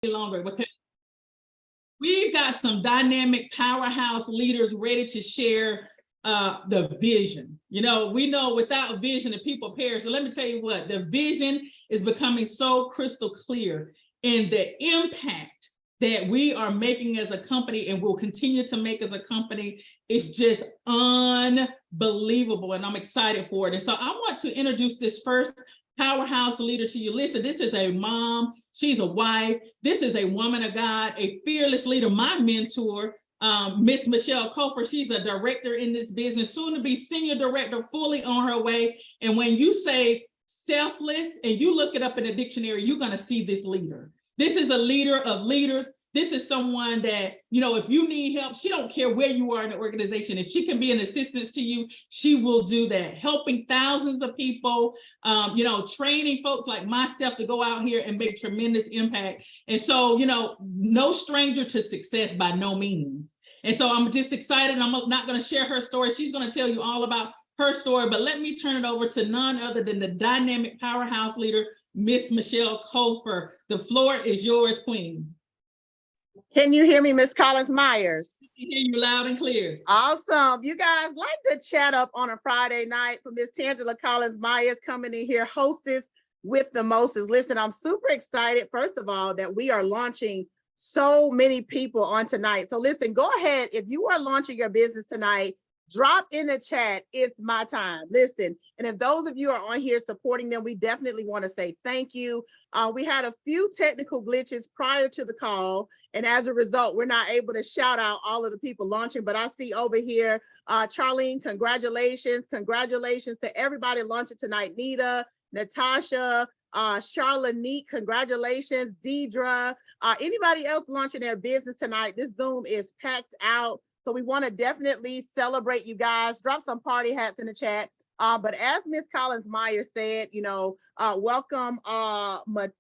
longer because we've got some dynamic powerhouse leaders ready to share the vision. You know, we know without vision, the people perish. So let me tell you what, the vision is becoming so crystal clear, and the impact that we are making as a company and will continue to make as a company is just unbelievable. And I'm excited for it. And so I want to introduce this first powerhouse leader to you. Listen, this is a mom, she's a wife, this is a woman of God, a fearless leader, my mentor, Miss Michelle Kofer. She's a director in this business, soon to be senior director, fully on her way. And when you say selfless and you look it up in the dictionary, you're going to see this leader. This is a leader of leaders. This is someone that, you know, if you need help, she don't care where you are in the organization. If she can be an assistance to you, she will do that. Helping thousands of people, you know, training folks like myself to go out here and make tremendous impact. And so, you know, no stranger to success by no means. And so I'm just excited. I'm not going to share her story. She's going to tell you all about her story, but let me turn it over to none other than the dynamic powerhouse leader, Miss Michelle Kofer. The floor is yours, Queen. Can you hear me, Miss Collins Myers? I can hear you loud and clear. Awesome. You guys like to chat up on a Friday night for Miss Tangela Collins Myers coming in here, hostess with the mostest. Listen, I'm super excited, first of all, that we are launching so many people on tonight. So listen, go ahead. If you are launching your business tonight, drop in the chat, it's my time. Listen, and if those of you are on here supporting them, we definitely want to say thank you. We had a few technical glitches prior to the call, and as a result, we're not able to shout out all of the people launching, but I see over here, Charlene, congratulations. Congratulations to everybody launching tonight. Nita, Natasha, Charlene, congratulations. Deidre, anybody else launching their business tonight, this Zoom is packed out. So we want to definitely celebrate you guys. Drop some party hats in the chat. But as Miss Collins Myers said, you know, welcome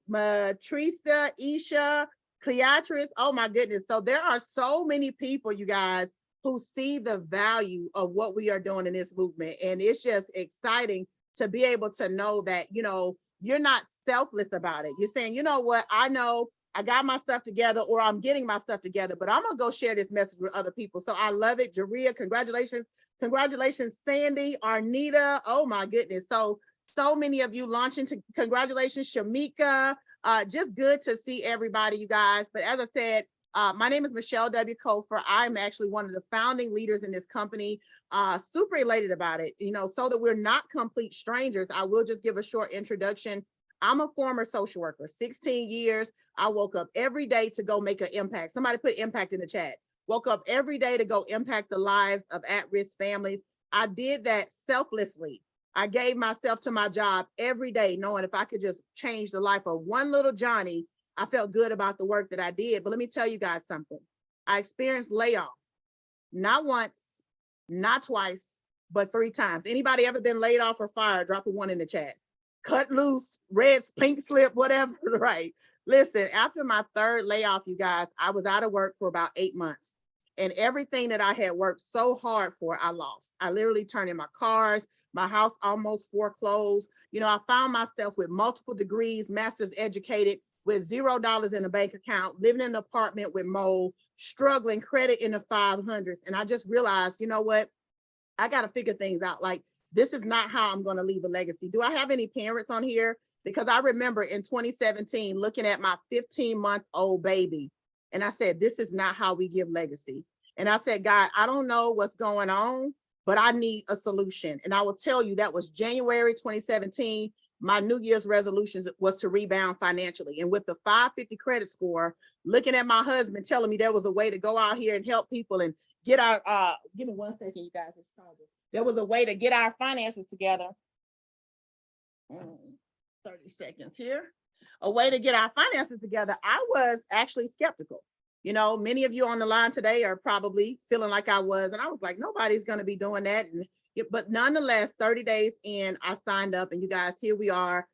Matrisa, Isha, Cleatris. Oh my goodness. So there are so many people, you guys, who see the value of what we are doing in this movement. And it's just exciting to be able to know that, you know, you're not selfless about it. You're saying, you know what, I know I got my stuff together, or I'm getting my stuff together, but I'm gonna go share this message with other people. So I love it. Jaria, congratulations. Congratulations, Sandy, Arnita. Oh my goodness. So many of you launching. Congratulations, Shamika. Just good to see everybody, you guys. But as I said, my name is Michelle W. Kofer. I'm actually one of the founding leaders in this company. Super elated about it. You know, so that we're not complete strangers, I will just give a short introduction. I'm a former social worker, 16 years. I woke up every day to go make an impact. Somebody put impact in the chat. Woke up every day to go impact the lives of at-risk families. I did that selflessly. I gave myself to my job every day, knowing if I could just change the life of one little Johnny, I felt good about the work that I did. But let me tell you guys something. I experienced layoff, not once, not twice, but 3 times. Anybody ever been laid off or fired? Drop a 1 in the chat. Cut loose, red, pink slip, whatever, right? Listen, after my 3rd layoff, you guys, I was out of work for about 8 months. And everything that I had worked so hard for, I lost. I literally turned in my cars, my house almost foreclosed. You know, I found myself with multiple degrees, master's educated, with $0 in a bank account, living in an apartment with mold, struggling, credit in the 500s. And I just realized, you know what? I got to figure things out. Like, this is not how I'm going to leave a legacy. Do I have any parents on here? Because I remember in 2017, looking at my 15-month-old baby, and I said, this is not how we give legacy. And I said, God, I don't know what's going on, but I need a solution. And I will tell you, that was January 2017. My New Year's resolutions was to rebound financially. And with the 550 credit score, looking at my husband telling me there was a way to go out here and help people and get our, give me 1 second, you guys, it's charging. There was a way to get our finances together. 30 seconds here. A way to get our finances together. I was actually skeptical. You know, many of you on the line today are probably feeling like I was, and I was like, nobody's going to be doing that. But nonetheless, 30 days in, I signed up, and you guys, here we are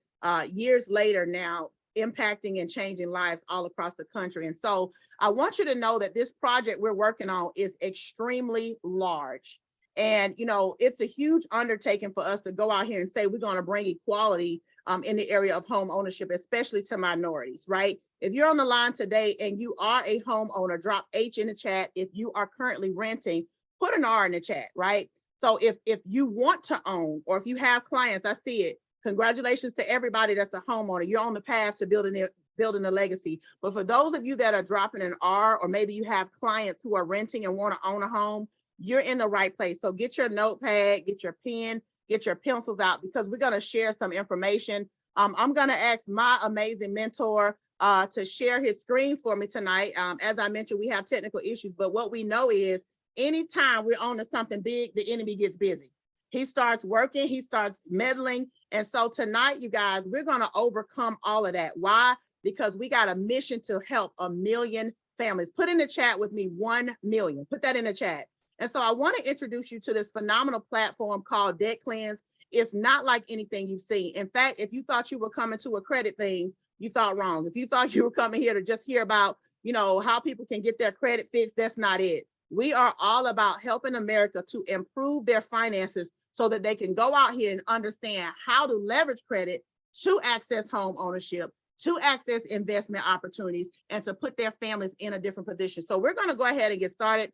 years later now, impacting and changing lives all across the country. And so I want you to know that this project we're working on is extremely large. And, you know, it's a huge undertaking for us to go out here and say we're going to bring equality in the area of home ownership, especially to minorities, right? If you're on the line today and you are a homeowner, drop H in the chat. If you are currently renting, put an R in the chat, right? So if you want to own, or if you have clients, I see it. Congratulations to everybody that's a homeowner. You're on the path to building a legacy. But for those of you that are dropping an R, or maybe you have clients who are renting and want to own a home, you're in the right place. So get your notepad, get your pen, get your pencils out, because we're going to share some information. I'm going to ask my amazing mentor to share his screens for me tonight. As I mentioned, we have technical issues, but what we know is anytime we're on to something big, the enemy gets busy. He starts working, he starts meddling. And so tonight, you guys, we're going to overcome all of that. Why? Because we got a mission to help 1 million families. Put in the chat with me, 1 million. Put that in the chat. And so I want to introduce you to this phenomenal platform called Debt Cleanse. It's not like anything you've seen. In fact, if you thought you were coming to a credit thing, you thought wrong. If you thought you were coming here to just hear about, you know, how people can get their credit fixed, that's not it. We are all about helping America to improve their finances so that they can go out here and understand how to leverage credit to access home ownership, to access investment opportunities, and to put their families in a different position. So we're going to go ahead and get started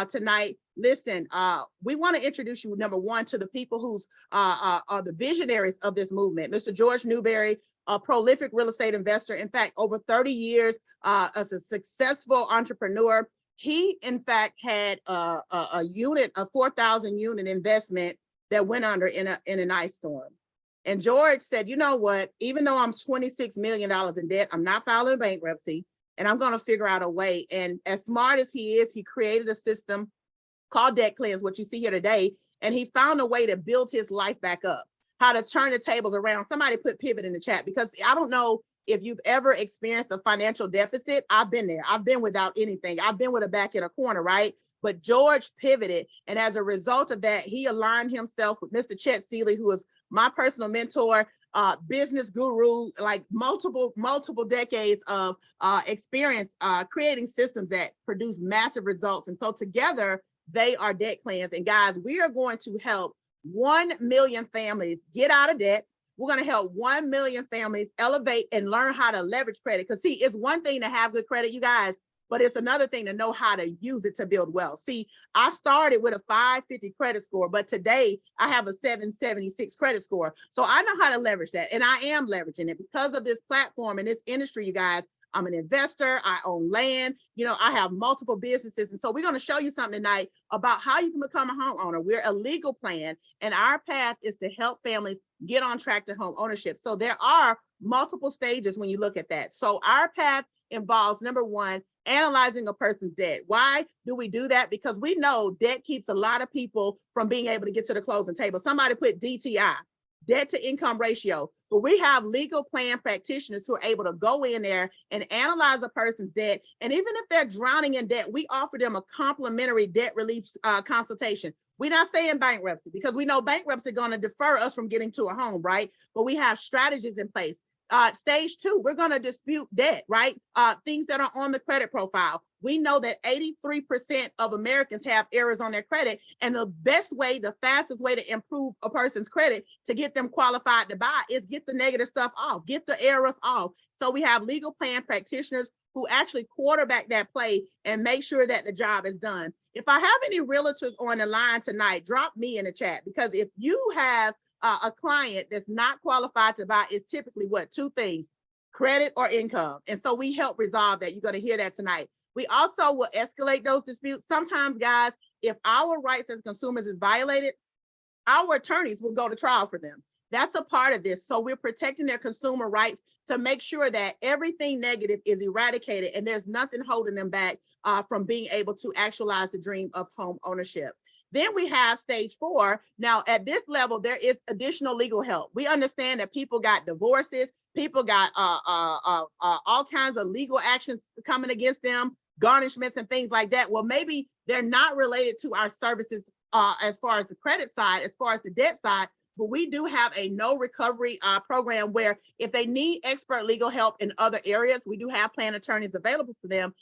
tonight. Listen, we want to introduce you, number one, to the people who are the visionaries of this movement. Mr. George Newberry, a prolific real estate investor. In fact, over 30 years as a successful entrepreneur. He, in fact, had a unit, a 4,000 unit investment that went under in an ice storm. And George said, you know what, even though I'm $26 million in debt, I'm not filing bankruptcy, and I'm going to figure out a way. And as smart as he is, he created a system called Debt Cleanse, what you see here today. And he found a way to build his life back up, how to turn the tables around. Somebody put pivot in the chat, because I don't know if you've ever experienced a financial deficit. I've been there. I've been without anything. I've been with a back in a corner, right? But George pivoted. And as a result of that, he aligned himself with Mr. Chet Seeley, who is my personal mentor, business guru, like multiple decades of experience creating systems that produce massive results. And so together, they are Debt Cleanse. And guys, we are going to help 1 million families get out of debt. We're going to help 1 million families elevate and learn how to leverage credit. Because see, it's one thing to have good credit, you guys, but it's another thing to know how to use it to build wealth. See, I started with a 550 credit score, but today I have a 776 credit score. So I know how to leverage that, and I am leveraging it because of this platform and this industry, you guys. I'm an investor, I own land, you know, I have multiple businesses. And so we're going to show you something tonight about how you can become a homeowner. We're a legal plan, and our path is to help families get on track to home ownership. So there are multiple stages when you look at that. So our path involves, number one, analyzing a person's debt. Why do we do that? Because we know debt keeps a lot of people from being able to get to the closing table. Somebody put DTI, debt to income ratio. But we have legal plan practitioners who are able to go in there and analyze a person's debt. And even if they're drowning in debt, we offer them a complimentary debt relief consultation. We're not saying bankruptcy, because we know bankruptcy is going to defer us from getting to a home, right? But we have strategies in place. Stage two, we're going to dispute debt, right? Things that are on the credit profile. We know that 83% of Americans have errors on their credit. And the best way, the fastest way to improve a person's credit to get them qualified to buy is get the negative stuff off, get the errors off. So we have legal plan practitioners who actually quarterback that play and make sure that the job is done. If I have any realtors on the line tonight, drop me in the chat, because if you have a client that's not qualified to buy, is typically what? Two things: credit or income. And so we help resolve that. You're going to hear that tonight. We also will escalate those disputes. Sometimes, guys, if our rights as consumers is violated, our attorneys will go to trial for them. That's a part of this. So we're protecting their consumer rights to make sure that everything negative is eradicated and there's nothing holding them back from being able to actualize the dream of home ownership. Then we have stage four. Now, at this level, there is additional legal help. We understand that people got divorces, people got all kinds of legal actions coming against them, garnishments and things like that. Well, maybe they're not related to our services as far as the credit side, as far as the debt side, but we do have a no recovery program where if they need expert legal help in other areas, we do have plan attorneys available for them.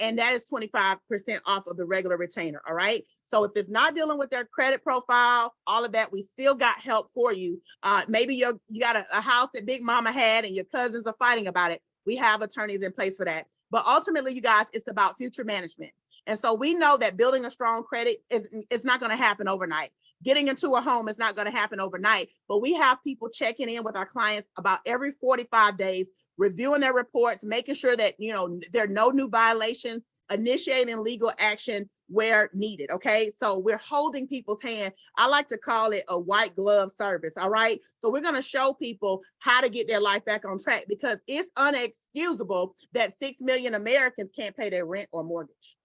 And that is 25% off of the regular retainer. All right. So if it's not dealing with their credit profile, all of that, we still got help for you. Maybe you got a house that Big Mama had and your cousins are fighting about it. We have attorneys in place for that. But ultimately, you guys, it's about future management. And so we know that building a strong credit is not going to happen overnight. Getting into a home is not going to happen overnight, but we have people checking in with our clients about every 45 days, reviewing their reports, making sure that, you know, there are no new violations, initiating legal action where needed. Okay. So we're holding people's hand. I like to call it a white glove service. All right. So we're going to show people how to get their life back on track, because it's unexcusable that 6 million Americans can't pay their rent or mortgage.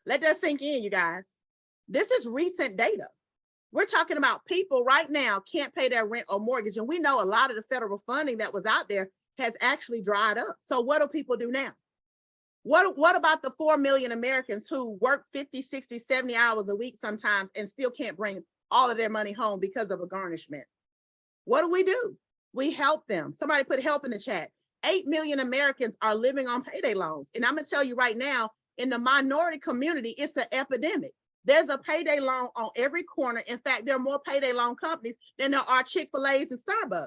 Let that sink in, you guys. This is recent data. We're talking about people right now can't pay their rent or mortgage. And we know a lot of the federal funding that was out there has actually dried up. So what do people do now? What about the 4 million Americans who work 50, 60, 70 hours a week sometimes and still can't bring all of their money home because of a garnishment? What do? We help them. Somebody put help in the chat. 8 million Americans are living on payday loans. And I'm going to tell you right now, in the minority community, it's an epidemic. There's a payday loan on every corner. In fact, there are more payday loan companies than there are Chick-fil-A's and Starbucks,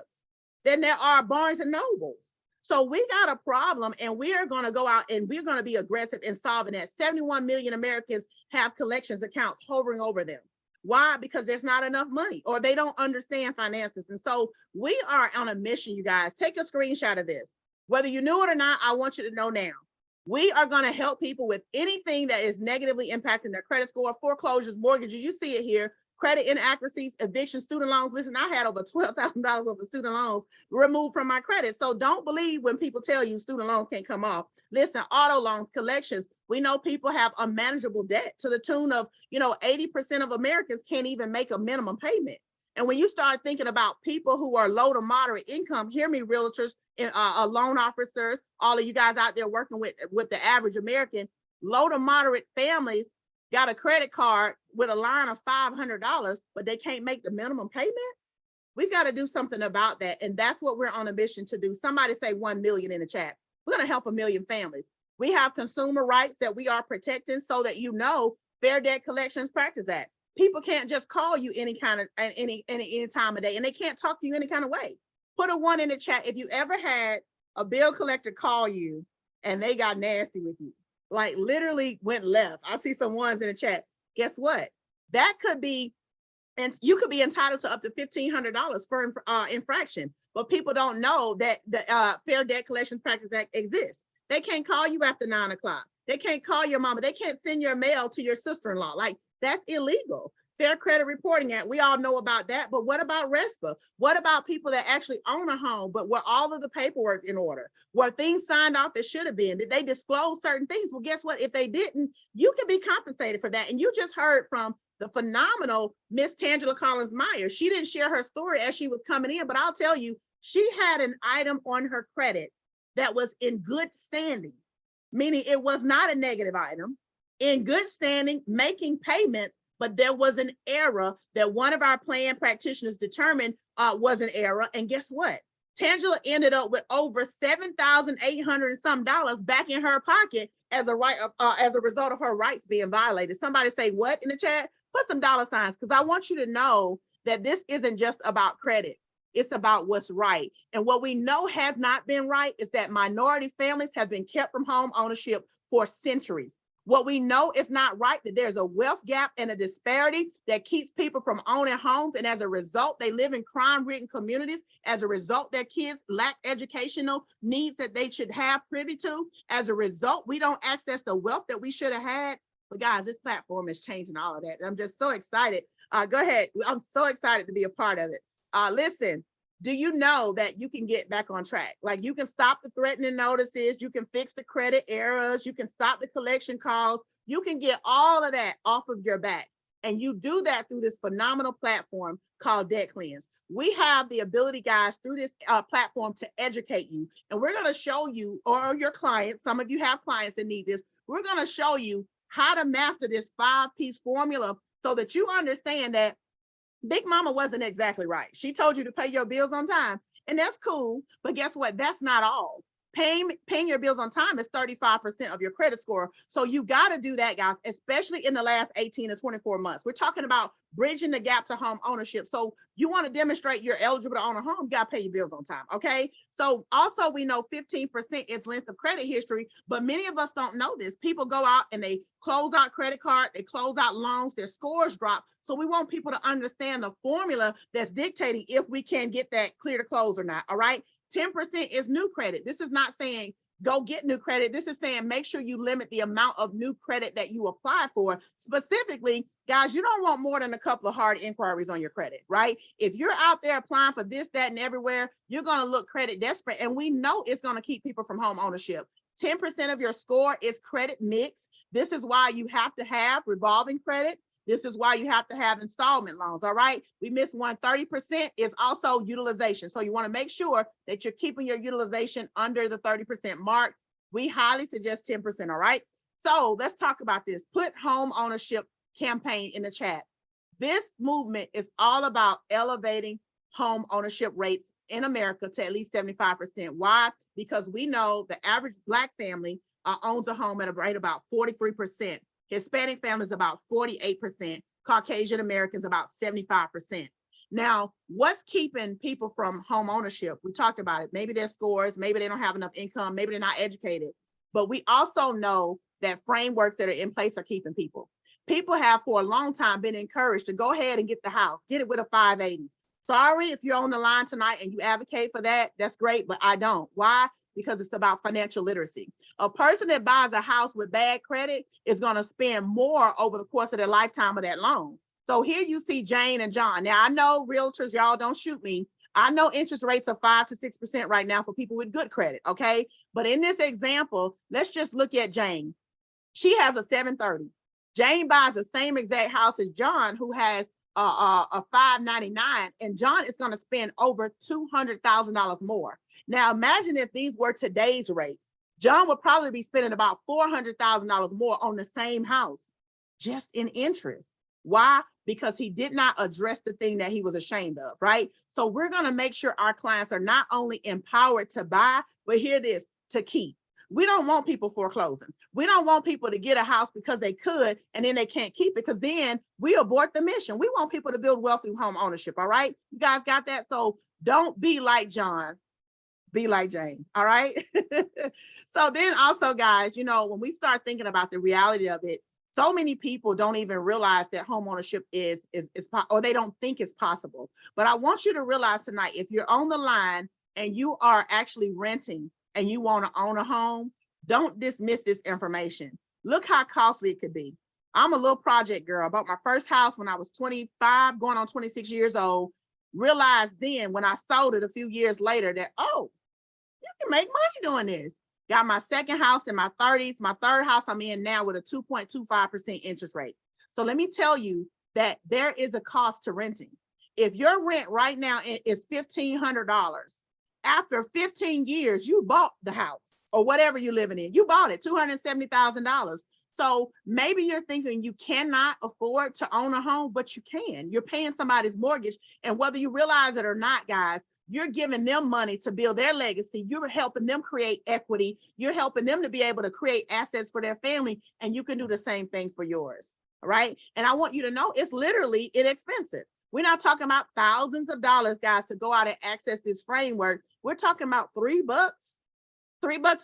than there are Barnes and Nobles. So we got a problem, and we are going to go out and we're going to be aggressive in solving that. 71 million Americans have collections accounts hovering over them. Why? Because there's not enough money, or they don't understand finances. And so we are on a mission, you guys. Take a screenshot of this. Whether you knew it or not, I want you to know now. We are going to help people with anything that is negatively impacting their credit score, foreclosures, mortgages. You see it here, credit inaccuracies, eviction, student loans. Listen, I had over $12,000 worth of student loans removed from my credit. So don't believe when people tell you student loans can't come off. Listen, auto loans, collections. We know people have unmanageable debt to the tune of, 80% of Americans can't even make a minimum payment. And when you start thinking about people who are low to moderate income, hear me, realtors, loan officers, all of you guys out there working with the average American, low to moderate families got a credit card with a line of $500, but they can't make the minimum payment. We've got to do something about that. And that's what we're on a mission to do. Somebody say 1 million in the chat. We're going to help 1 million families. We have consumer rights that we are protecting so that Fair Debt Collections Practice Act. People can't just call you any time of day, and they can't talk to you any kind of way. Put a 1 in the chat if you ever had a bill collector call you and they got nasty with you, like literally went left. I see some 1s in the chat. Guess what? That could be, and you could be entitled to up to $1,500 for infraction, but people don't know that the Fair Debt Collections Practice Act exists. They can't call you after 9 o'clock. They can't call your mama. They can't send your mail to your sister-in-law. Like, that's illegal. Fair Credit Reporting Act, we all know about that, but what about RESPA? What about people that actually own a home, but were all of the paperwork in order? Were things signed off that should have been? Did they disclose certain things? Well, guess what? If they didn't, you can be compensated for that. And you just heard from the phenomenal Miss Tangela Collins-Myers. She didn't share her story as she was coming in, but I'll tell you, she had an item on her credit that was in good standing, meaning it was not a negative item, in good standing, making payments, but there was an error that one of our plan practitioners determined was an error. And guess what? Tangela ended up with over $7,800 and some dollars back in her pocket as a result of her rights being violated. Somebody say what in the chat? Put some dollar signs, because I want you to know that this isn't just about credit. It's about what's right. And what we know has not been right is that minority families have been kept from home ownership for centuries. What we know is not right, that there's a wealth gap and a disparity that keeps people from owning homes. And as a result, they live in crime-ridden communities. As a result, their kids lack educational needs that they should have privy to. As a result, we don't access the wealth that we should have had. But guys, this platform is changing all of that. And I'm just so excited. Go ahead. I'm so excited to be a part of it. Listen, do you know that you can get back on track? Like, you can stop the threatening notices, you can fix the credit errors, you can stop the collection calls, you can get all of that off of your back. And you do that through this phenomenal platform called Debt Cleanse. We have the ability, guys, through this platform to educate you. And we're going to show you, or your clients, some of you have clients that need this, we're going to show you how to master this 5-piece formula so that you understand that Big Mama wasn't exactly right. She told you to pay your bills on time, and that's cool. But guess what? That's not all. Paying your bills on time is 35% of your credit score. So you got to do that, guys, especially in the last 18 to 24 months. We're talking about bridging the gap to home ownership. So you want to demonstrate you're eligible to own a home, you got to pay your bills on time. Okay. So also we know 15% is length of credit history, but many of us don't know this. People go out and they close out credit card, they close out loans, their scores drop. So we want people to understand the formula that's dictating if we can get that clear to close or not. All right. 10% is new credit. This is not saying go get new credit. This is saying make sure you limit the amount of new credit that you apply for. Specifically, guys, you don't want more than a couple of hard inquiries on your credit, right? If you're out there applying for this, that, and everywhere, you're going to look credit desperate. And we know it's going to keep people from home ownership. 10% of your score is credit mix. This is why you have to have revolving credit. This is why you have to have installment loans. All right. We missed one. 30% is also utilization. So you want to make sure that you're keeping your utilization under the 30% mark. We highly suggest 10%. All right. So let's talk about this. Put home ownership campaign in the chat. This movement is all about elevating home ownership rates in America to at least 75%. Why? Because we know the average Black family owns a home at a rate about 43%. Hispanic families about 48%, Caucasian Americans about 75%. Now, what's keeping people from home ownership? We talked about it. Maybe their scores, maybe they don't have enough income, maybe they're not educated. But we also know that frameworks that are in place are keeping people. People have for a long time been encouraged to go ahead and get the house, get it with a 580. Sorry if you're on the line tonight and you advocate for that, that's great, but I don't. Why? Because it's about financial literacy. A person that buys a house with bad credit is going to spend more over the course of their lifetime of that loan. So here you see Jane and John. Now, I know realtors, y'all don't shoot me. I know interest rates are 5 to 6% right now for people with good credit, okay? But in this example, let's just look at Jane. She has a 730. Jane buys the same exact house as John, who has a 599, and John is going to spend over $200,000 more. Now, imagine if these were today's rates. John would probably be spending about $400,000 more on the same house, just in interest. Why? Because he did not address the thing that he was ashamed of, right? So we're going to make sure our clients are not only empowered to buy, but here it is, to keep. We don't want people foreclosing. We don't want people to get a house because they could and then they can't keep it, because then we abort the mission. We want people to build wealth through home ownership. All right. You guys got that? So don't be like John, be like Jane. All right. So then also, guys, you know, when we start thinking about the reality of it, so many people don't even realize that home ownership is or they don't think it's possible. But I want you to realize tonight, if you're on the line and you are actually renting and you want to own a home, don't dismiss this information. Look how costly it could be. I'm a little project girl. I bought my first house when I was 25, going on 26 years old. Realized then when I sold it a few years later that, oh, you can make money doing this. Got my second house in my 30s. My third house I'm in now with a 2.25% interest rate. So let me tell you that there is a cost to renting. If your rent right now is $1,500, after 15 years, you bought the house or whatever you're living in. You bought it, $270,000. So maybe you're thinking you cannot afford to own a home, but you can. You're paying somebody's mortgage. And whether you realize it or not, guys, you're giving them money to build their legacy. You're helping them create equity. You're helping them to be able to create assets for their family. And you can do the same thing for yours. All right. And I want you to know it's literally inexpensive. We're not talking about thousands of dollars, guys, to go out and access this framework. We're talking about $3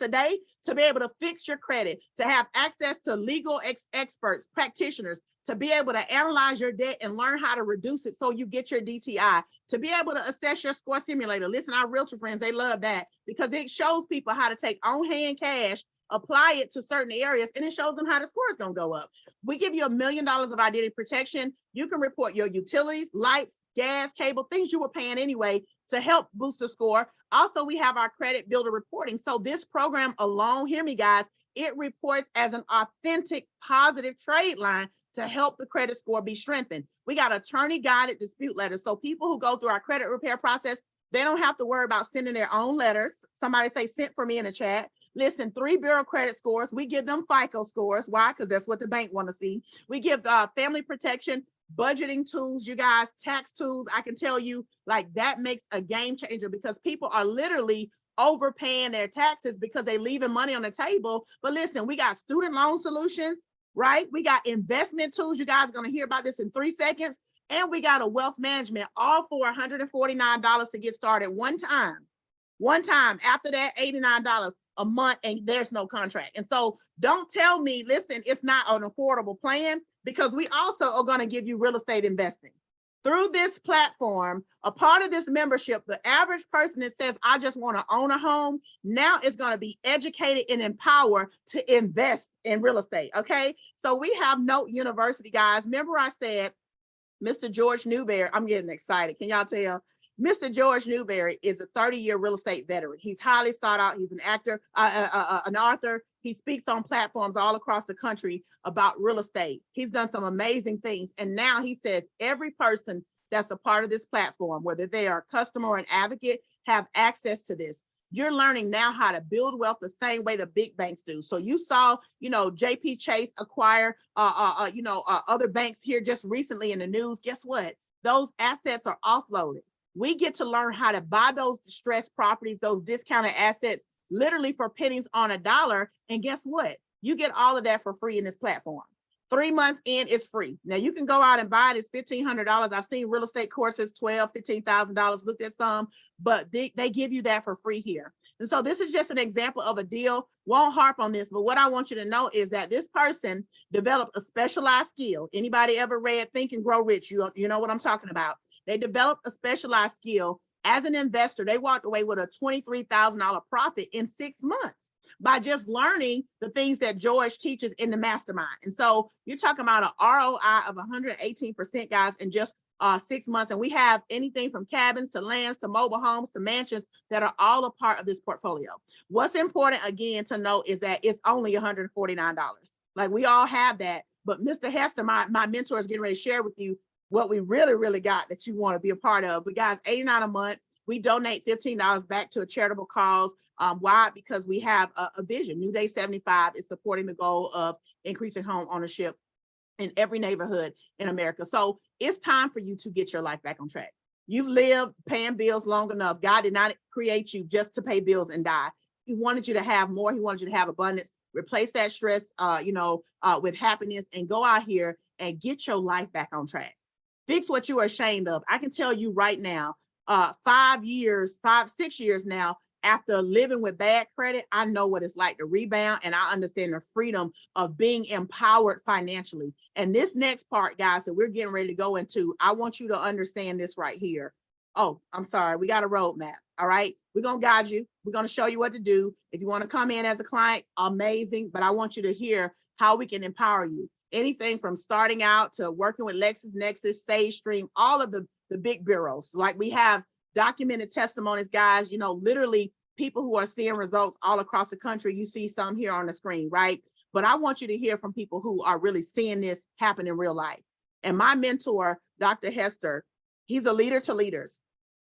a day to be able to fix your credit, to have access to legal experts, practitioners, to be able to analyze your debt and learn how to reduce it so you get your DTI, to be able to assess your score simulator. Listen, our realtor friends, they love that because it shows people how to take on-hand cash, apply it to certain areas, and it shows them how the score is going to go up. We give you $1 million of identity protection. You can report your utilities, lights, gas, cable, things you were paying anyway to help boost the score. Also, we have our credit builder reporting. So this program alone, hear me guys, it reports as an authentic positive trade line to help the credit score be strengthened. We got attorney guided dispute letters. So people who go through our credit repair process, they don't have to worry about sending their own letters. Somebody say sent for me in the chat. Listen, 3 bureau credit scores. We give them FICO scores. Why? Because that's what the bank want to see. We give family protection, budgeting tools, you guys, tax tools. I can tell you, like, that makes a game changer, because people are literally overpaying their taxes because they leaving money on the table. But listen, we got student loan solutions, right? We got investment tools. You guys are going to hear about this in 3 seconds. And we got a wealth management, all for $149 to get started one time. One time. After that, $89 a month, and there's no contract. And so don't tell me, listen, it's not an affordable plan, because we also are going to give you real estate investing. Through this platform, a part of this membership, the average person that says, I just want to own a home, now is going to be educated and empowered to invest in real estate, okay? So we have Note University, guys. Remember I said, Mr. George Newberry, I'm getting excited. Can y'all tell? Mr. George Newberry is a 30-year real estate veteran. He's highly sought out. He's an actor, an author. He speaks on platforms all across the country about real estate. He's done some amazing things. And now he says every person that's a part of this platform, whether they are a customer or an advocate, have access to this. You're learning now how to build wealth the same way the big banks do. So you saw, JP Chase acquire, other banks here just recently in the news. Guess what? Those assets are offloaded. We get to learn how to buy those distressed properties, those discounted assets, literally for pennies on a dollar. And guess what? You get all of that for free in this platform. 3 months in, it's free. Now you can go out and buy it. It's $1,500. I've seen real estate courses, $12,000, $15,000, looked at some, but they give you that for free here. And so this is just an example of a deal. Won't harp on this, but what I want you to know is that this person developed a specialized skill. Anybody ever read Think and Grow Rich? You know what I'm talking about. They developed a specialized skill. As an investor, they walked away with a $23,000 profit in 6 months by just learning the things that George teaches in the mastermind. And so you're talking about an ROI of 118%, guys, in just 6 months. And we have anything from cabins to lands to mobile homes to mansions that are all a part of this portfolio. What's important, again, to note is that it's only $149. Like, we all have that. But Mr. Hester, my mentor, is getting ready to share with you what we really, really got that you want to be a part of. But guys, $89 a month. We donate $15 back to a charitable cause. Why? Because we have a vision. New Day 75 is supporting the goal of increasing home ownership in every neighborhood in America. So it's time for you to get your life back on track. You've lived paying bills long enough. God did not create you just to pay bills and die. He wanted you to have more. He wanted you to have abundance. Replace that stress, with happiness, and go out here and get your life back on track. Fix what you are ashamed of. I can tell you right now, 6 years now, after living with bad credit, I know what it's like to rebound, and I understand the freedom of being empowered financially. And this next part, guys, that we're getting ready to go into, I want you to understand this right here. Oh, I'm sorry. We got a roadmap. All right. We're going to guide you. We're going to show you what to do. If you want to come in as a client, amazing. But I want you to hear how we can empower you. Anything from starting out to working with LexisNexis, SageStream, all of the big bureaus. Like, we have documented testimonies, guys, literally people who are seeing results all across the country. You see some here on the screen, right? But I want you to hear from people who are really seeing this happen in real life. And my mentor, Dr. Hester, he's a leader to leaders.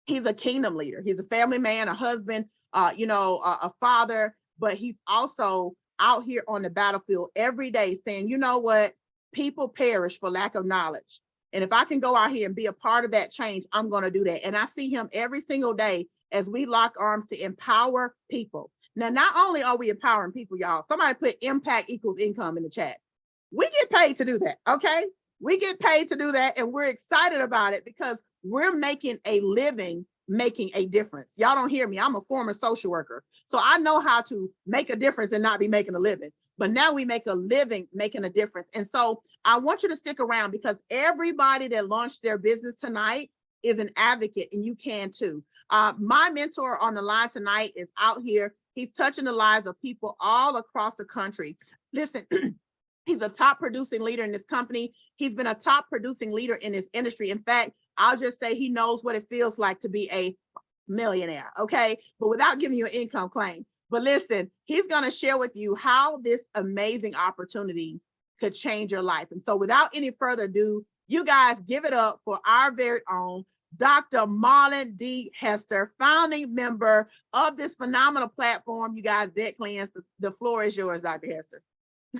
He's a kingdom leader. He's a family man, a husband, a father, but he's also out here on the battlefield every day saying, you know what? People perish for lack of knowledge. And if I can go out here and be a part of that change, I'm going to do that. And I see him every single day as we lock arms to empower people. Now, not only are we empowering people, y'all, somebody put impact equals income in the chat. We get paid to do that, okay? We get paid to do that, and we're excited about it because we're making a living, making a difference. Y'all don't hear me. I'm a former social worker, so I know how to make a difference and not be making a living. But now we make a living making a difference. And so I want you to stick around, because everybody that launched their business tonight is an advocate, and you can too. My mentor on the line tonight is out here. He's touching the lives of people all across the country. Listen, he's a top producing leader in this company. He's been a top producing leader in this industry. In fact, I'll just say he knows what it feels like to be a millionaire, okay? But without giving you an income claim. But listen, he's going to share with you how this amazing opportunity could change your life. And so without any further ado, you guys give it up for our very own Dr. Marlon D. Hester, founding member of this phenomenal platform. You guys, Debt Cleanse, the floor is yours, Dr. Hester.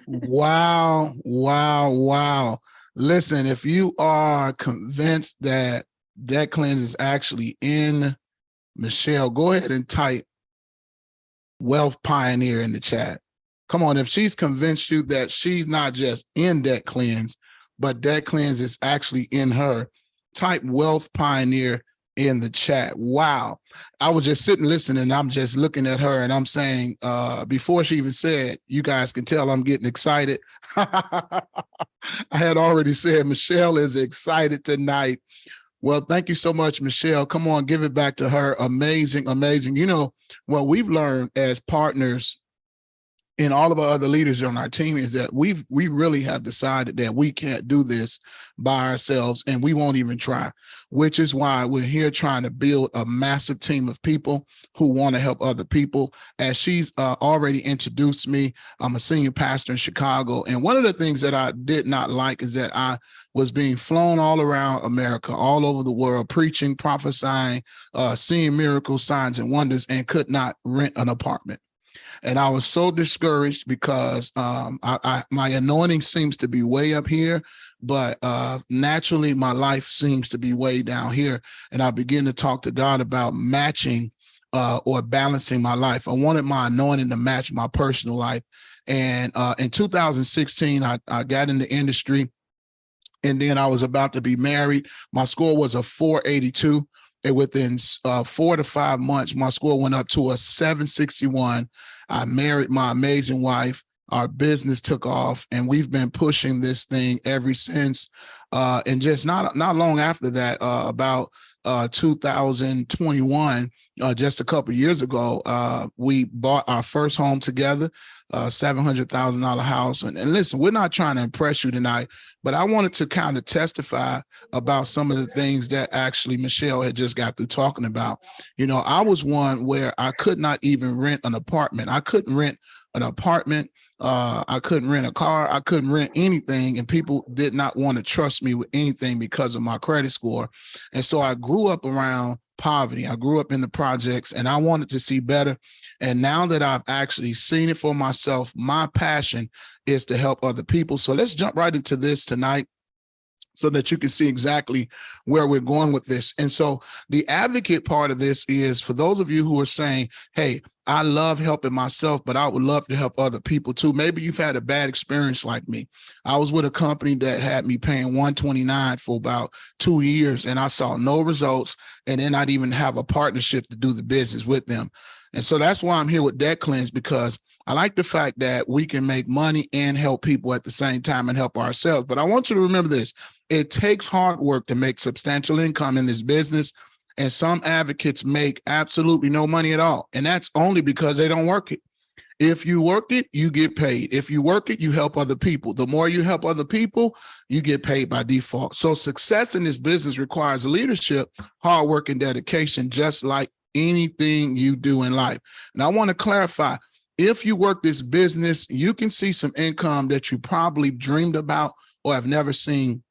Wow, wow, wow. Listen, if you are convinced that that cleanse is actually in Michelle, go ahead and type Wealth Pioneer in the chat. Come on, if she's convinced you that she's not just in that cleanse, but that cleanse is actually in her, type Wealth Pioneer in the chat. Wow. I was just sitting listening. I'm just looking at her and I'm saying, before she even said, you guys can tell I'm getting excited. I had already said Michelle is excited tonight. Well, thank you so much, Michelle. Come on, give it back to her. Amazing, amazing. You know, what we've learned as partners and all of our other leaders on our team is that we really have decided that we can't do this by ourselves, and we won't even try, which is why we're here trying to build a massive team of people who want to help other people. As she's already introduced me, I'm a senior pastor in Chicago, and one of the things that I did not like is that I was being flown all around America, all over the world, preaching, prophesying, seeing miracles, signs, and wonders, and could not rent an apartment. And I was so discouraged because my anointing seems to be way up here, but naturally my life seems to be way down here. And I began to talk to God about matching or balancing my life. I wanted my anointing to match my personal life. And in 2016, I got in the industry, and then I was about to be married. My score was a 482. And within 4 to 5 months, my score went up to a 761. I married my amazing wife. Our business took off, and we've been pushing this thing ever since. And just not long after that, about 2021, just a couple of years ago, we bought our first home together, $700,000 house. And listen, we're not trying to impress you tonight, but I wanted to kind of testify about some of the things that actually Michelle had just got through talking about. You know, I was one where I could not even rent an apartment. I couldn't rent an apartment. I couldn't rent a car. I couldn't rent anything. And people did not want to trust me with anything because of my credit score. And so I grew up around poverty. I grew up in the projects, and I wanted to see better. And now that I've actually seen it for myself, my passion is to help other people. So let's jump right into this tonight, so that you can see exactly where we're going with this. And so the advocate part of this is for those of you who are saying, hey, I love helping myself, but I would love to help other people too. Maybe you've had a bad experience like me. I was with a company that had me paying $129 for about 2 years, and I saw no results, and then I'd even have a partnership to do the business with them. And so that's why I'm here with Debt Cleanse, because I like the fact that we can make money and help people at the same time and help ourselves. But I want you to remember this. It takes hard work to make substantial income in this business. And some advocates make absolutely no money at all. And that's only because they don't work it. If you work it, you get paid. If you work it, you help other people. The more you help other people, you get paid by default. So success in this business requires leadership, hard work, and dedication, just like anything you do in life. And I want to clarify, if you work this business, you can see some income that you probably dreamed about or have never seen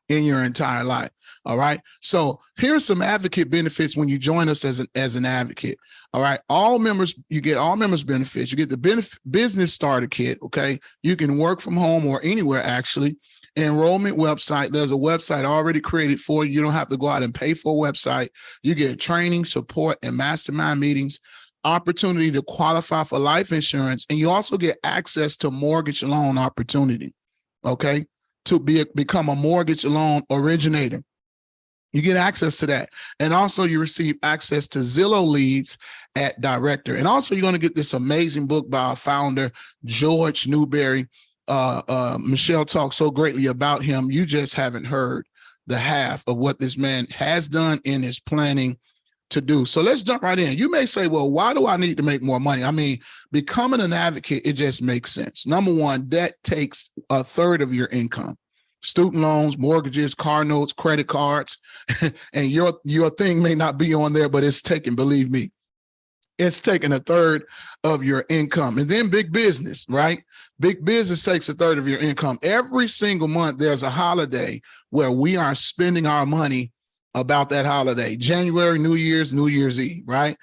in your entire life. All right. So here's some advocate benefits when you join us as an advocate. All right. All members, you get all members benefits. You get the business starter kit. Okay. You can work from home or anywhere, actually. Enrollment website. There's a website already created for you. You don't have to go out and pay for a website. You get training, support, and mastermind meetings, opportunity to qualify for life insurance. And you also get access to mortgage loan opportunity. Okay. To become a mortgage loan originator. You get access to that. And also you receive access to Zillow leads at Director. And also you're going to get this amazing book by our founder, George Newberry. Michelle talked so greatly about him. You just haven't heard the half of what this man has done and is planning to do. So let's jump right in. You may say, well, why do I need to make more money? I mean, becoming an advocate, it just makes sense. Number one, debt takes a third of your income. Student loans, mortgages, car notes, credit cards, and your thing may not be on there, but it's taken, believe me, it's taking a third of your income. And then big business, right? Big business takes a third of your income. Every single month, there's a holiday where we are spending our money about that holiday. January, New Year's Eve, right?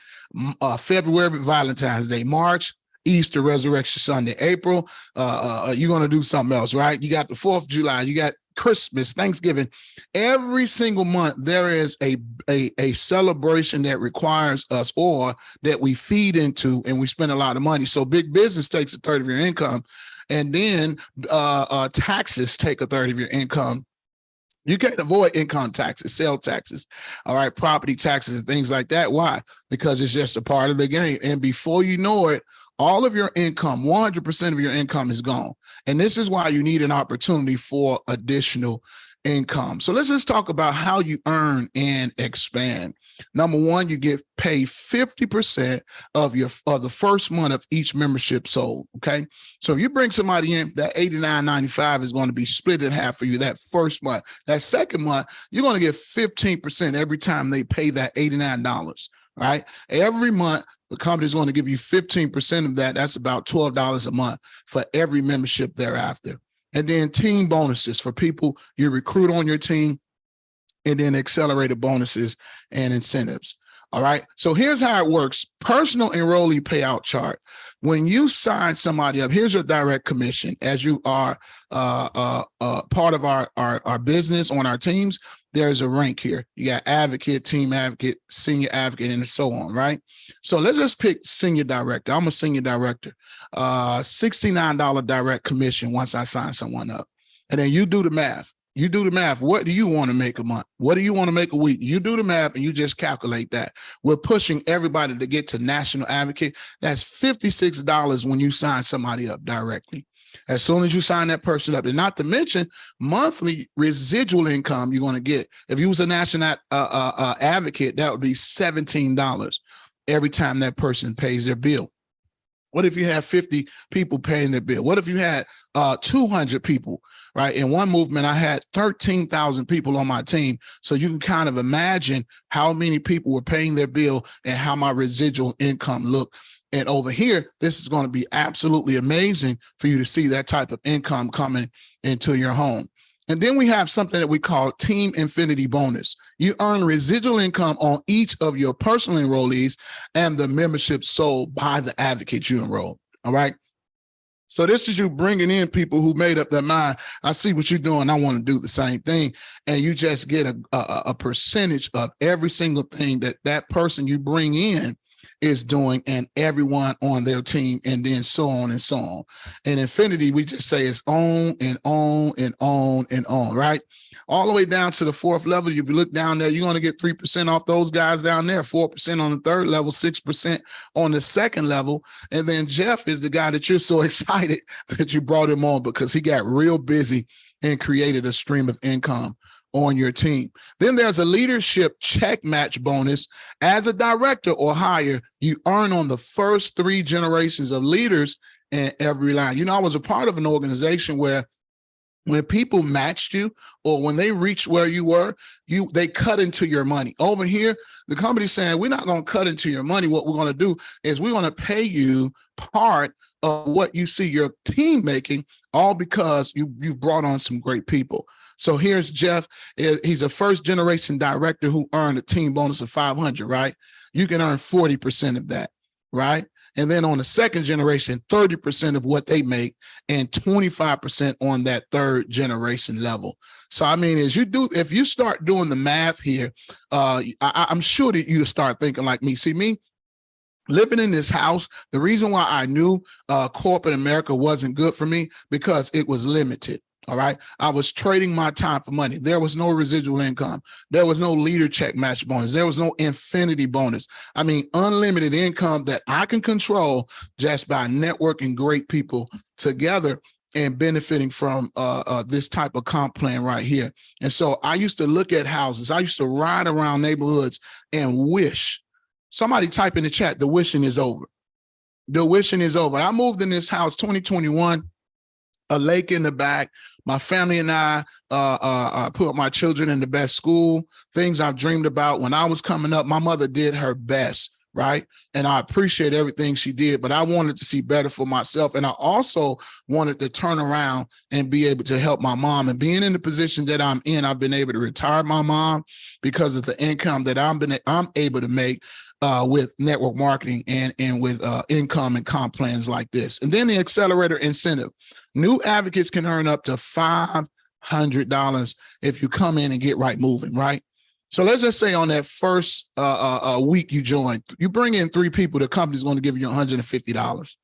February, Valentine's Day. March, Easter, Resurrection Sunday. April, you're going to do something else, right? You got the 4th of July, you got Christmas, Thanksgiving. Every single month, there is a celebration that requires us or that we feed into, and we spend a lot of money. So big business takes a third of your income, and then taxes take a third of your income. You can't avoid income taxes, sales taxes, all right, property taxes, and things like that. Why? Because it's just a part of the game. And before you know it, all of your income, 100% of your income is gone. And this is why you need an opportunity for additional income. So let's just talk about how you earn and expand. Number one, you get paid 50% of the first month of each membership sold. Okay. So if you bring somebody in, that $89.95 is going to be split in half for you that first month. That second month, you're going to get 15% every time they pay that $89. Right. Every month, the company is going to give you 15% of that. That's about $12 a month for every membership thereafter. And then team bonuses for people you recruit on your team, and then accelerated bonuses and incentives. All right. So here's how it works. Personal enrollee payout chart. When you sign somebody up, here's your direct commission. As you are part of our business on our teams, there's a rank here. You got advocate, team advocate, senior advocate, and so on, right? So let's just pick senior director. I'm a senior director. $69 direct commission once I sign someone up. And then you do the math. You do the math. What do you want to make a month? What do you want to make a week? You do the math and you just calculate that. We're pushing everybody to get to national advocate. That's $56 when you sign somebody up directly. As soon as you sign that person up, and not to mention monthly residual income you're going to get. If you was a national advocate, that would be $17 every time that person pays their bill. What if you have 50 people paying their bill? What if you had 200 people, right? In one movement, I had 13,000 people on my team. So you can kind of imagine how many people were paying their bill and how my residual income looked. And over here, this is going to be absolutely amazing for you to see that type of income coming into your home. And then we have something that we call Team Infinity Bonus. You earn residual income on each of your personal enrollees and the membership sold by the advocate you enroll. All right. So this is you bringing in people who made up their mind. I see what you're doing. I want to do the same thing. And you just get a percentage of every single thing that person you bring in is doing, and everyone on their team, and then so on and so on. And Infinity, we just say it's on and on and on and on, right? All the way down to the 4th level. If you look down there, you're going to get 3% off those guys down there, 4% on the 3rd level, 6% on the 2nd level. And then Jeff is the guy that you're so excited that you brought him on because he got real busy and created a stream of income on your team. Then there's a leadership check match bonus. As a director or higher, you earn on the first 3 generations of leaders in every line. You know, I was a part of an organization where when people matched you or when they reached where you were, they cut into your money. Over here, the company's saying, we're not going to cut into your money. What we're going to do is we're going to pay you part of what you see your team making, all because you've brought on some great people. So here's Jeff. He's a first generation director who earned a team bonus of 500, right? You can earn 40% of that, right? And then on the second generation, 30% of what they make and 25% on that 3rd generation level. So, I mean, if you start doing the math here, I'm sure that you start thinking like me. See, me living in this house, the reason why I knew corporate America wasn't good for me, because it was limited. All right. I was trading my time for money. There was no residual income. There was no leader check match bonus. There was no infinity bonus. I mean, unlimited income that I can control just by networking great people together and benefiting from this type of comp plan right here. And so I used to look at houses. I used to ride around neighborhoods and wish. Somebody type in the chat, the wishing is over. The wishing is over. I moved in this house 2021. A lake in the back. My family and I put my children in the best school, things I've dreamed about. When I was coming up, my mother did her best, right? And I appreciate everything she did, but I wanted to see better for myself. And I also wanted to turn around and be able to help my mom. And being in the position that I'm in, I've been able to retire my mom because of the income that I'm able to make. with network marketing and with income and comp plans like this. And then the accelerator incentive. New advocates can earn up to $500 if you come in and get right moving, right? So let's just say on that first week you join, you bring in 3 people, the company's going to give you $150.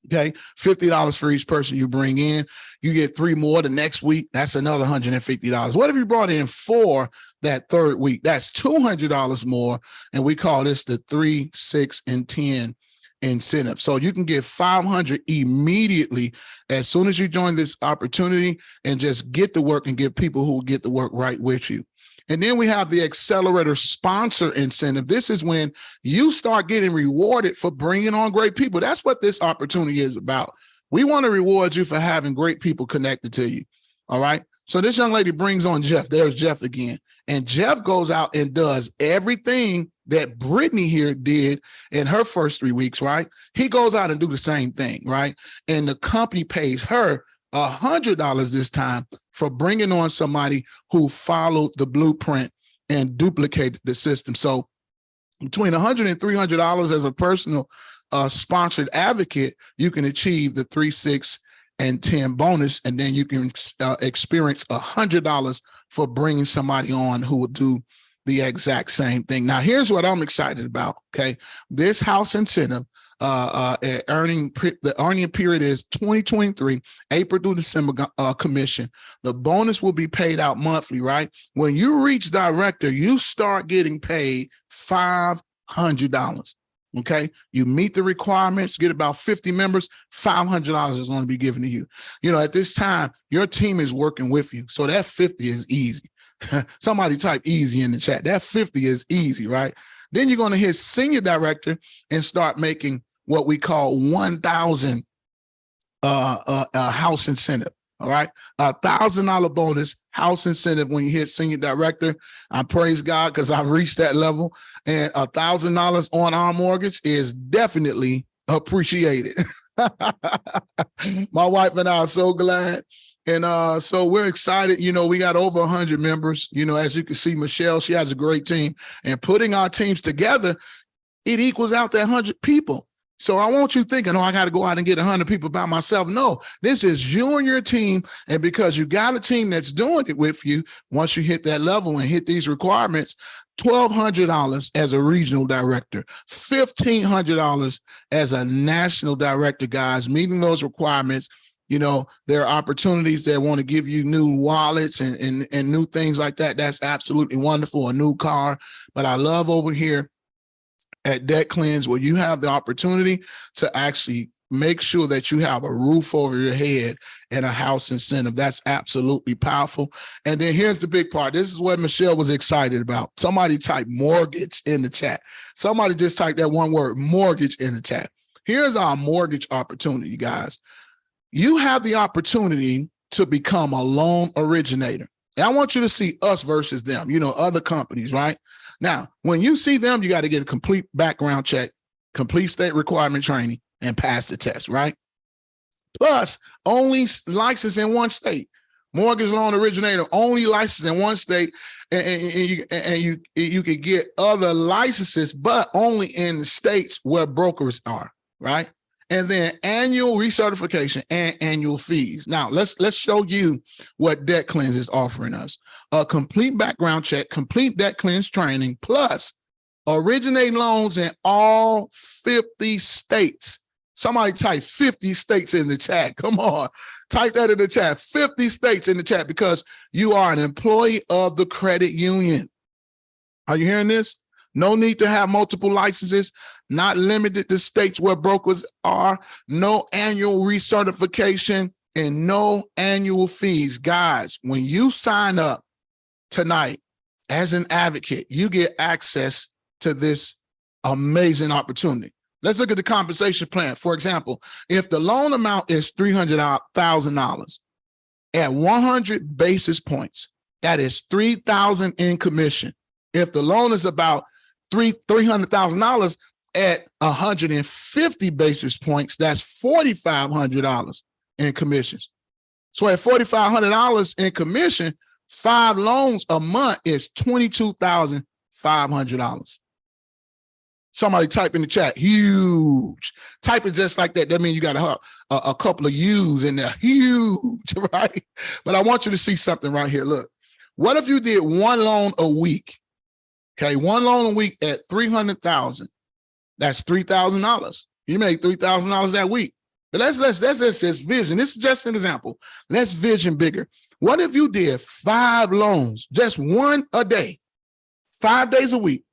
Okay, $50 for each person you bring in. You get 3 more the next week. That's another $150. What if you brought in 4 that third week? That's $200 more. And we call this the 3, 6, and 10 incentive. So you can get $500 immediately as soon as you join this opportunity and just get to work and get people who will get to work right with you. And then we have the accelerator sponsor incentive. This is when you start getting rewarded for bringing on great people. That's what this opportunity is about. We want to reward you for having great people connected to you. All right. So this young lady brings on Jeff. There's Jeff again. And Jeff goes out and does everything that Brittany here did in her first 3 weeks, right? He goes out and do the same thing, right? And the company pays her $100 this time for bringing on somebody who followed the blueprint and duplicated the system. So between $100 and $300 as a personal sponsored advocate, you can achieve the 3, 6, and 10 bonus, and then you can experience $100 for bringing somebody on who will do the exact same thing. Now, here's what I'm excited about. Okay, this house incentive. The earning period is 2023, April through December commission. The bonus will be paid out monthly, right? When you reach director, you start getting paid $500. Okay, you meet the requirements, get about 50 members, $500 is going to be given to you. You know, at this time, your team is working with you. So that 50 is easy. Somebody type easy in the chat. That 50 is easy, right? Then you're going to hit senior director and start making what we call 1,000 house incentive. All right, $1,000 bonus house incentive when you hit senior director. I praise God because I've reached that level, and $1,000 on our mortgage is definitely appreciated. My wife and I are so glad. And so we're excited. You know, we got over 100 members. You know, as you can see, Michelle, she has a great team, and putting our teams together, it equals out to 100 people. So I want you thinking, oh, I got to go out and get 100 people by myself. No, this is you and your team. And because you got a team that's doing it with you, once you hit that level and hit these requirements, $1,200 as a regional director, $1,500 as a national director, guys, meeting those requirements. You know, there are opportunities that want to give you new wallets and new things like that. That's absolutely wonderful, a new car. But I love over here at Debt Cleanse, where you have the opportunity to actually make sure that you have a roof over your head and a house incentive. That's absolutely powerful. And then here's the big part. This is what Michelle was excited about. Somebody type mortgage in the chat. Somebody just type that one word, mortgage, in the chat. Here's our mortgage opportunity, guys. You have the opportunity to become a loan originator. And I want you to see us versus them, you know, other companies, right? Now, when you see them, you got to get a complete background check, complete state requirement training, and pass the test, right? Plus, only licensed in one state. Mortgage loan originator, only licensed in one state, and you can get other licenses, but only in the states where brokers are, right? And then annual recertification and annual fees. Now, let's show you what Debt Cleanse is offering us. A complete background check, complete Debt Cleanse training, plus originating loans in all 50 states. Somebody type 50 states in the chat. Come on, type that in the chat. 50 states in the chat, because you are an employee of the credit union. Are you hearing this? No need to have multiple licenses, not limited to states where brokers are, no annual recertification, and no annual fees. Guys, when you sign up tonight as an advocate, you get access to this amazing opportunity. Let's look at the compensation plan. For example, if the loan amount is $300,000 at 100 basis points, that is $3,000 in commission. If the loan is about $300,000 at 150 basis points, that's $4,500 in commissions. So at $4,500 in commission, 5 loans a month is $22,500. Somebody type in the chat, huge. Type it just like that. That means you got a couple of U's in there, huge, right? But I want you to see something right here. Look, what if you did one loan a week? Okay, one loan a week at $300,000. That's $3,000. You make $3,000 that week. But let's vision. This is just an example. Let's vision bigger. What if you did 5 loans, just one a day, 5 days a week?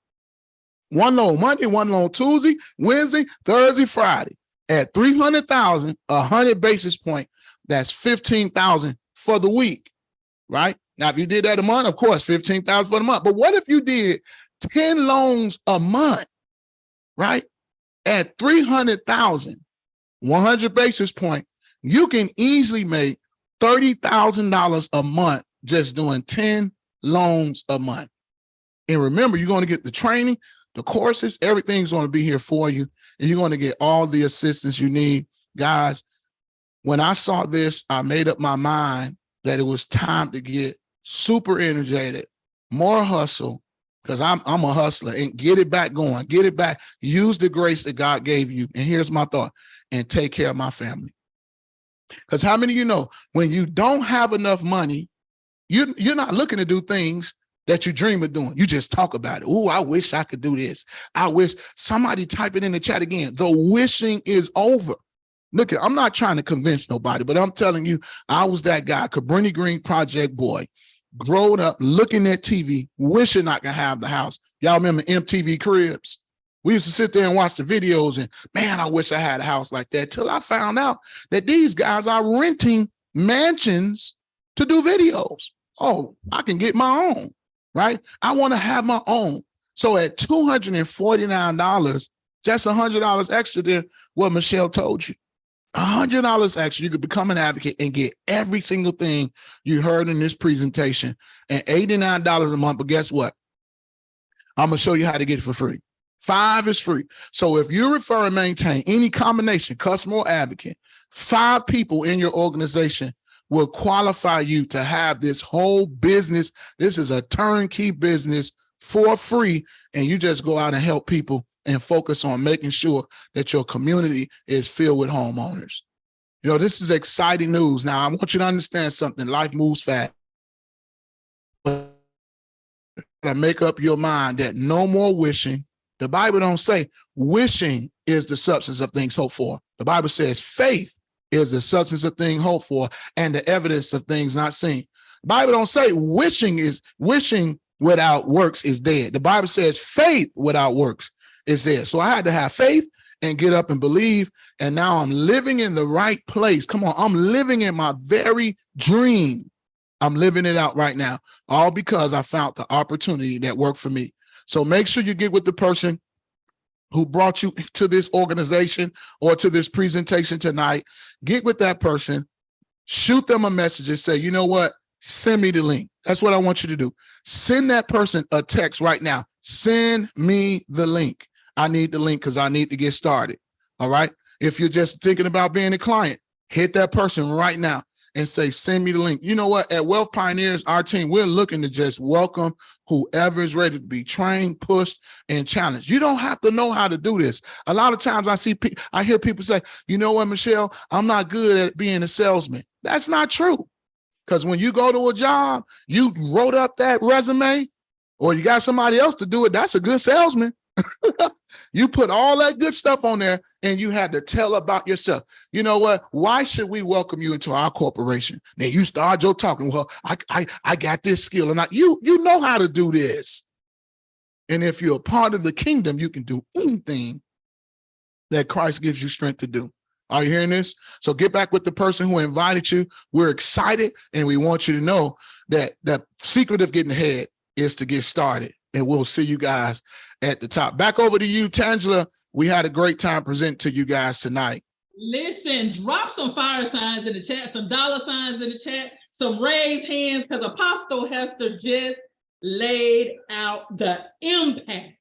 One loan Monday, one loan Tuesday, Wednesday, Thursday, Friday at 300,000, 100 basis point. That's 15,000 for the week, right? Now, if you did that a month, of course, 15,000 for the month. But what if you did 10 loans a month, right? At 300,000, 100 basis point, you can easily make $30,000 a month just doing 10 loans a month. And remember, you're going to get the training, the courses, everything's going to be here for you. And you're going to get all the assistance you need. Guys, when I saw this, I made up my mind that it was time to get super energetic, more hustle, because I'm a hustler, and get it back going, get it back. Use the grace that God gave you. And here's my thought, and take care of my family. Because how many of you know when you don't have enough money, you're not looking to do things that you dream of doing. You just talk about it. Oh, I wish I could do this. I wish. Somebody type it in the chat again. The wishing is over. Look, I'm not trying to convince nobody, but I'm telling you, I was that guy, Cabrini Green Project boy, growing up looking at TV, wishing I could have the house. Y'all remember MTV Cribs? We used to sit there and watch the videos and, man, I wish I had a house like that, till I found out that these guys are renting mansions to do videos. Oh, I can get my own, right? I want to have my own. So at $249, just $100 extra than what Michelle told you. $100 extra, you could become an advocate and get every single thing you heard in this presentation, and $89 a month. But guess what? I'm going to show you how to get it for free. 5 is free. So if you refer and maintain any combination, customer or advocate, 5 people in your organization will qualify you to have this whole business. This is a turnkey business for free. And you just go out and help people and focus on making sure that your community is filled with homeowners. You know, this is exciting news. Now, I want you to understand something. Life moves fast. But make up your mind that no more wishing. The Bible don't say wishing is the substance of things hoped for. The Bible says faith is the substance of things hoped for and the evidence of things not seen. The Bible don't say wishing without works is dead. The Bible says faith without works is dead. So I had to have faith and get up and believe. And now I'm living in the right place. Come on, I'm living in my very dream. I'm living it out right now, all because I found the opportunity that worked for me. So make sure you get with the person who brought you to this organization or to this presentation tonight. Get with that person, shoot them a message and say, you know what? Send me the link. That's what I want you to do. Send that person a text right now. Send me the link. I need the link because I need to get started. All right. If you're just thinking about being a client, hit that person right now and say, send me the link. You know what? At Wealth Pioneers, our team, we're looking to just welcome whoever is ready to be trained, pushed, and challenged. You don't have to know how to do this. A lot of times I hear people say, you know what, Michelle, I'm not good at being a salesman. That's not true. Because when you go to a job, you wrote up that resume or you got somebody else to do it. That's a good salesman. You put all that good stuff on there and you had to tell about yourself. You know what? Why should we welcome you into our corporation? Now you start your talking. Well, I got this skill and you know how to do this. And if you're a part of the kingdom, you can do anything that Christ gives you strength to do. Are you hearing this? So get back with the person who invited you. We're excited and we want you to know that the secret of getting ahead is to get started. And we'll see you guys at the top. Back over to you, Tangela. We had a great time presenting to you guys tonight. Listen, drop some fire signs in the chat, some dollar signs in the chat, some raised hands, because Apostle Hester just laid out the impact.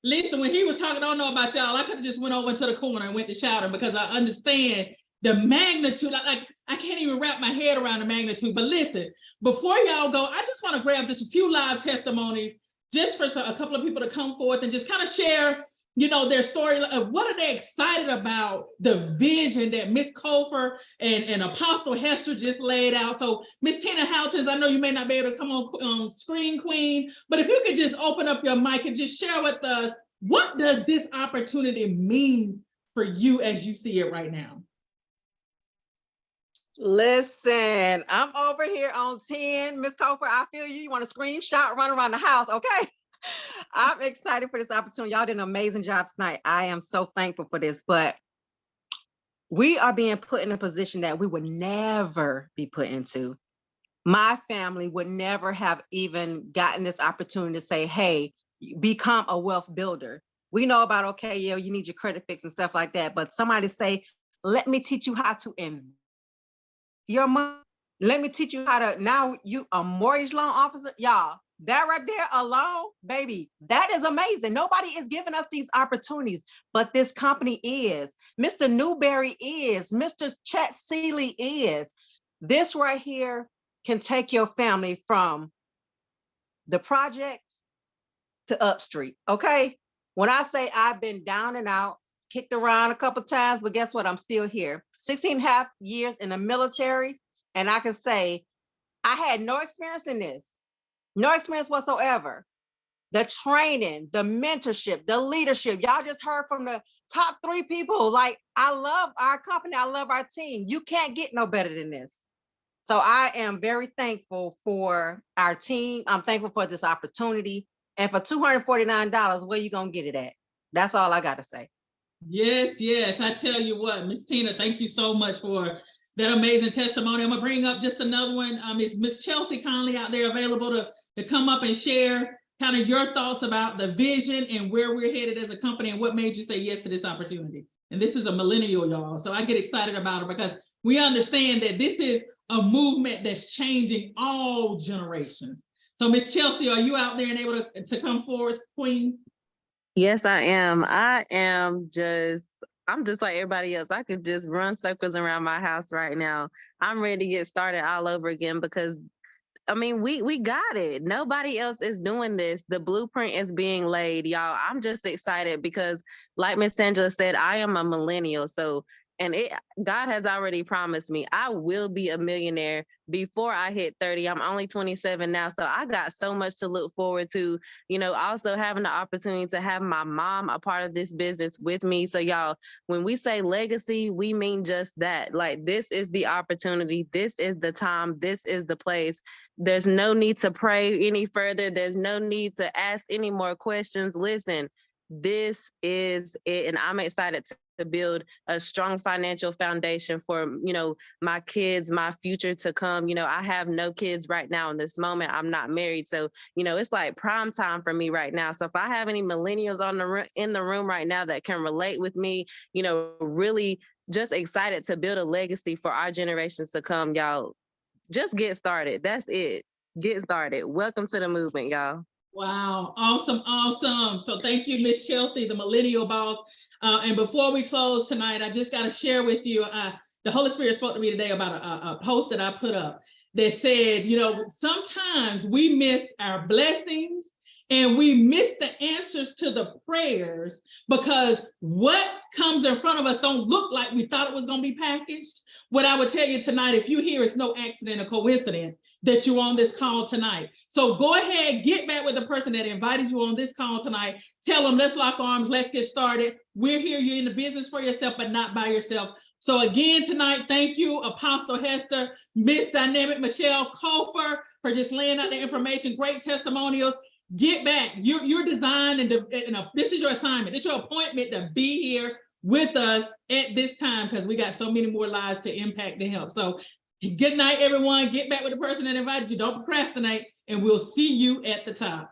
Listen, when he was talking, I don't know about y'all, I could have just went over into the corner and went to shout him because I understand the magnitude. Like I can't even wrap my head around the magnitude. But listen, before y'all go, I just want to grab just a few live testimonies just for a couple of people to come forth and just kind of share their story. What are they excited about? The vision that Miss Cofer and Apostle Hester just laid out. So Miss Tina Houchins, I know you may not be able to come on screen, Queen, but if you could just open up your mic and just share with us, what does this opportunity mean for you as you see it right now? Listen, I'm over here on 10. Miss Cofer, I feel you. You want to screenshot, run around the house, okay? I'm excited for this opportunity. Y'all did an amazing job tonight. I am so thankful for this, but we are being put in a position that we would never be put into. My family would never have even gotten this opportunity to say, hey, become a wealth builder. We know about, okay, yeah, you need your credit fix and stuff like that, but somebody say, let me teach you how to invest your money. Let me teach you how to, now you a mortgage loan officer, y'all, that right there alone, baby, that is amazing. Nobody is giving us these opportunities, but this company is. Mr. Newberry is. Mr. Chet Seeley is. This right here can take your family from the projects to Upstreet, okay? When I say I've been down and out, kicked around a couple of times, but guess what? I'm still here. 16 and a half years in the military, and I can say I had no experience in this, no experience whatsoever. The training, the mentorship, the leadership, y'all just heard from the top 3 people. Like, I love our company, I love our team. You can't get no better than this. So I am very thankful for our team. I'm thankful for this opportunity. And for $249, where you gonna get it at? That's all I gotta say. Yes, yes. I tell you what, Miss Tina, thank you so much for that amazing testimony. I'm gonna bring up just another one. Is Miss Chelsea Conley out there available to come up and share kind of your thoughts about the vision and where we're headed as a company and what made you say yes to this opportunity? And this is a millennial, y'all. So I get excited about it because we understand that this is a movement that's changing all generations. So Miss Chelsea, are you out there and able to come forward, Queen? Yes, I am. I'm just like everybody else. I could just run circles around my house right now. I'm ready to get started all over again because, I mean, we got it. Nobody else is doing this. The blueprint is being laid, y'all. I'm just excited because, like Miss Angela said, I am a millennial. So, God has already promised me I will be a millionaire before I hit 30. I'm only 27 now. So I got so much to look forward to, also having the opportunity to have my mom a part of this business with me. So y'all, when we say legacy, we mean just that. Like, this is the opportunity. This is the time. This is the place. There's no need to pray any further. There's no need to ask any more questions. Listen, this is it. And I'm excited to build a strong financial foundation for, my kids, my future to come. I have no kids right now in this moment. I'm not married. So, it's like prime time for me right now. So if I have any millennials in the room right now that can relate with me, really just excited to build a legacy for our generations to come, y'all, just get started. That's it. Get started. Welcome to the movement, y'all. Wow, awesome, awesome. So thank you, Miss Chelsea, the millennial boss. And before we close tonight, I just got to share with you, the Holy Spirit spoke to me today about a post that I put up that said, sometimes we miss our blessings and we miss the answers to the prayers because what comes in front of us don't look like we thought it was going to be packaged. What I would tell you tonight, if you hear it's no accident or coincidence that you're on this call tonight. So go ahead, get back with the person that invited you on this call tonight. Tell them, let's lock arms, let's get started. We're here, you're in the business for yourself, but not by yourself. So again, tonight, thank you, Apostle Hester, Miss Dynamic Michelle Cofer, for just laying out the information, great testimonials. Get back, you're designed, and this is your assignment. It's your appointment to be here with us at this time because we got so many more lives to impact and help. So good night, everyone. Get back with the person that invited you. Don't procrastinate, and we'll see you at the top.